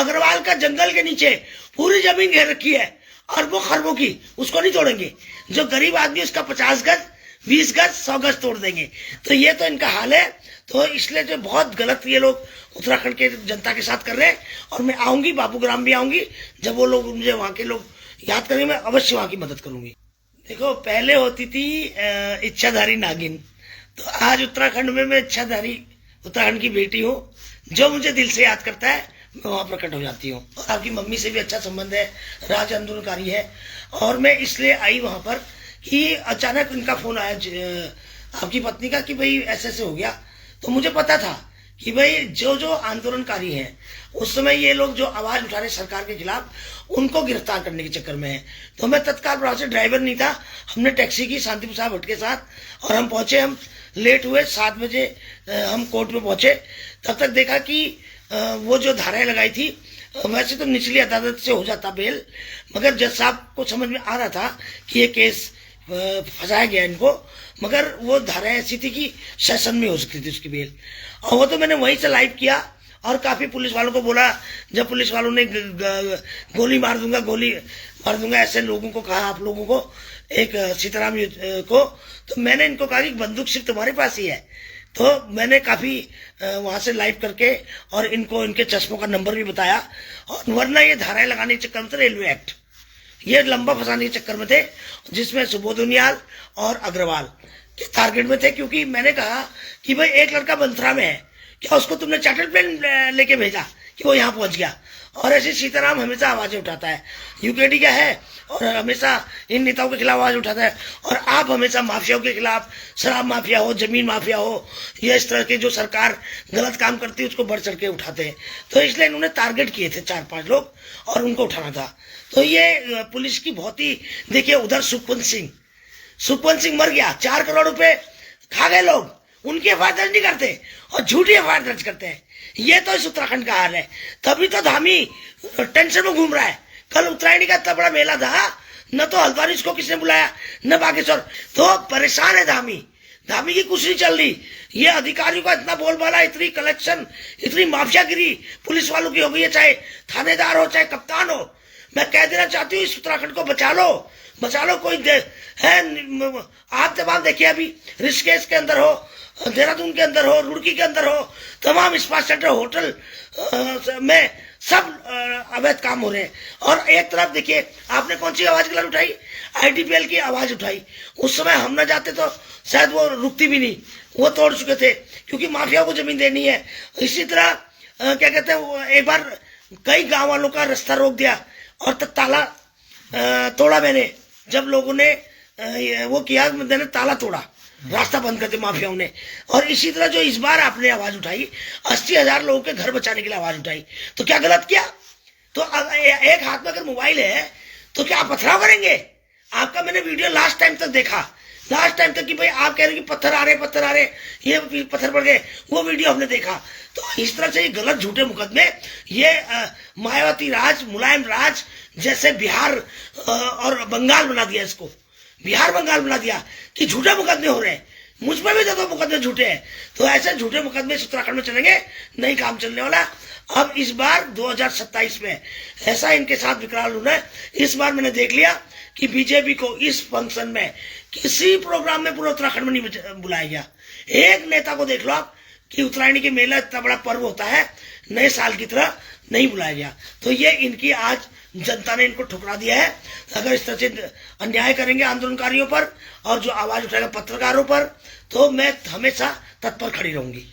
अग्रवाल का जंगल के नीचे पूरी जमीन घेर रखी है अरबों खरबों की, उसको नहीं तोड़ेंगे। जो गरीब आदमी उसका 50 गज 20 गज 100 गज तोड़ देंगे। तो ये तो इनका हाल है। तो इसलिए जो बहुत गलत ये लोग उत्तराखंड के जनता के साथ कर रहे हैं। और मैं आऊंगी, बाबूग्राम भी आऊंगी, जब वो लोग मुझे वहां के लोग याद करेंगे, मैं अवश्य वहां की मदद करूंगी। देखो, पहले होती थी इच्छाधारी नागिन, तो आज उत्तराखंड में मैं इच्छाधारी उत्तराखंड की बेटी हूँ। जो मुझे दिल से याद करता है मैं वहां प्रकट हो जाती हूँ। और आपकी मम्मी से भी अच्छा संबंध है, राज आंदोलनकारी है। और मैं इसलिए आई वहां पर कि अचानक उनका फोन आया आपकी पत्नी का कि भाई ऐसे ऐसे हो गया। तो मुझे पता था कि भाई जो आंदोलनकारी हैं उस समय ये लोग जो आवाज उठा रहे सरकार के खिलाफ, उनको गिरफ्तार करने के चक्कर में है। तो मैं तत्काल प्रभाव से, ड्राइवर नहीं था, हमने टैक्सी की शांति प्रसाद भट्ट के साथ, और हम पहुंचे। हम लेट हुए, 7 बजे हम कोर्ट में पहुंचे। तब तक देखा कि वो जो धाराएं लगाई थी, वैसे तो निचली अदालत से हो जाता बेल, मगर जज साहब को समझ में आ रहा था कि ये केस फंसाया गया इनको, मगर वो धाराएं ऐसी थी कि सेशन में हो सकती थी उसकी बेल। और वो तो मैंने वहीं से लाइव किया और काफी पुलिस वालों को बोला। जब पुलिस वालों ने गोली मार दूंगा ऐसे लोगों को कहा, आप लोगों को, एक सीताराम को, तो मैंने इनको कहा कि बंदूक सिर्फ तुम्हारे पास ही है। तो मैंने काफी वहां से लाइव करके और इनको इनके चश्मों का नंबर भी बताया। और वरना ये धाराएं लगाने के चक्कर में थे, रेलवे एक्ट ये लंबा फंसाने के चक्कर में थे, जिसमें सुबोध उनियाल और अग्रवाल के टारगेट में थे। क्योंकि मैंने कहा कि भाई एक लड़का बंथरा में है, क्या उसको तुमने चार्टर प्लेन लेके भेजा कि वो यहाँ पहुंच गया? और ऐसे सीताराम हमेशा आवाजें उठाता है, यूकेडी का है, और हमेशा इन नेताओं के खिलाफ आवाज उठाता है। और आप हमेशा माफियाओं के खिलाफ, शराब माफिया हो, जमीन माफिया हो, या इस तरह के जो सरकार गलत काम करती है उसको बढ़ चढ़ के उठाते हैं। तो इसलिए इन्होंने टारगेट किए थे 4-5 लोग और उनको उठाना था। तो ये पुलिस की बहुत ही, देखिए उधर सुखवंत सिंह मर गया, 4 करोड़ रुपए खा गए लोग, उनकी एफआईआर दर्ज नहीं करते और झूठी एफआईआर दर्ज करते हैं। ये तो इस उत्तराखंड का हाल है। तभी तो धामी टेंशन में घूम रहा है। कल उत्तरायणी का इतना बड़ा मेला था, न तो हल्द्वानी इसको किसने बुलाया, न बागेश्वर। तो परेशान है धामी की कुछ नहीं चल रही। ये अधिकारियों का इतना बोलबाला, इतनी कलेक्शन, इतनी माफियागिरी पुलिस वालों की हो गई है, चाहे थानेदार हो चाहे कप्तान हो। मैं कह देना चाहती हूँ, इस उत्तराखंड को बचा लो। कोई है आप तमाम देखिए, अभी ऋषिकेश के अंदर हो, देहरादून के अंदर हो, रुड़की के अंदर हो, तमाम स्पा सेंटर, होटल में सब अवैध काम हो रहे हैं। और एक तरफ देखिए, आपने कौन सी आवाज गलत उठाई? आईटीपीएल की आवाज उठाई। उस समय हम न जाते तो शायद वो रुकती भी नहीं, वो तोड़ चुके थे, क्योंकि माफिया को जमीन देनी है। इसी तरह क्या कहते हैं, एक बार कई गांव वालों का रास्ता रोक दिया और ताला तोड़ा मैंने। जब लोगों ने वो किया, मैंने ताला तोड़ा, रास्ता बंद कर दिया माफियाओं ने। और इसी तरह जो इस बार आपने आवाज उठाई, 80,000 लोगों के घर बचाने के लिए आवाज उठाई, तो क्या गलत किया? तो एक हाथ में अगर मोबाइल है तो क्या आप पथराव करेंगे? आपका मैंने वीडियो लास्ट टाइम तक कि भाई आप कह रहे हो कि पत्थर आ रहे, ये पत्थर पड़ गए, वो वीडियो हमने देखा। तो इस तरह से ये गलत झूठे मुकदमे, ये मायावती राज, मुलायम राज जैसे बिहार और बंगाल बना दिया, इसको बिहार बंगाल बना दिया कि झूठे मुकदमे हो रहे हैं। मुझ पर भी तो मुकदमे झूठे हैं। तो ऐसे झूठे मुकदमे इस उत्तराखंड में चलेंगे, नहीं काम चलने वाला। अब इस बार 2027 में ऐसा इनके साथ विकराल होना है। इस बार मैंने देख लिया कि बीजेपी को इस फंक्शन में, किसी प्रोग्राम में पूरे उत्तराखंड में नहीं बुलाया गया। एक नेता को देख लो आप कि उत्तरायणी के मेला इतना बड़ा पर्व होता है, नए साल की तरह नहीं बुलाया गया। तो ये इनकी आज जनता ने इनको ठुकरा दिया है। अगर इस तरह से अन्याय करेंगे आंदोलनकारियों पर और जो आवाज उठाएगा पत्रकारों पर, तो मैं हमेशा तत्पर खड़ी रहूंगी।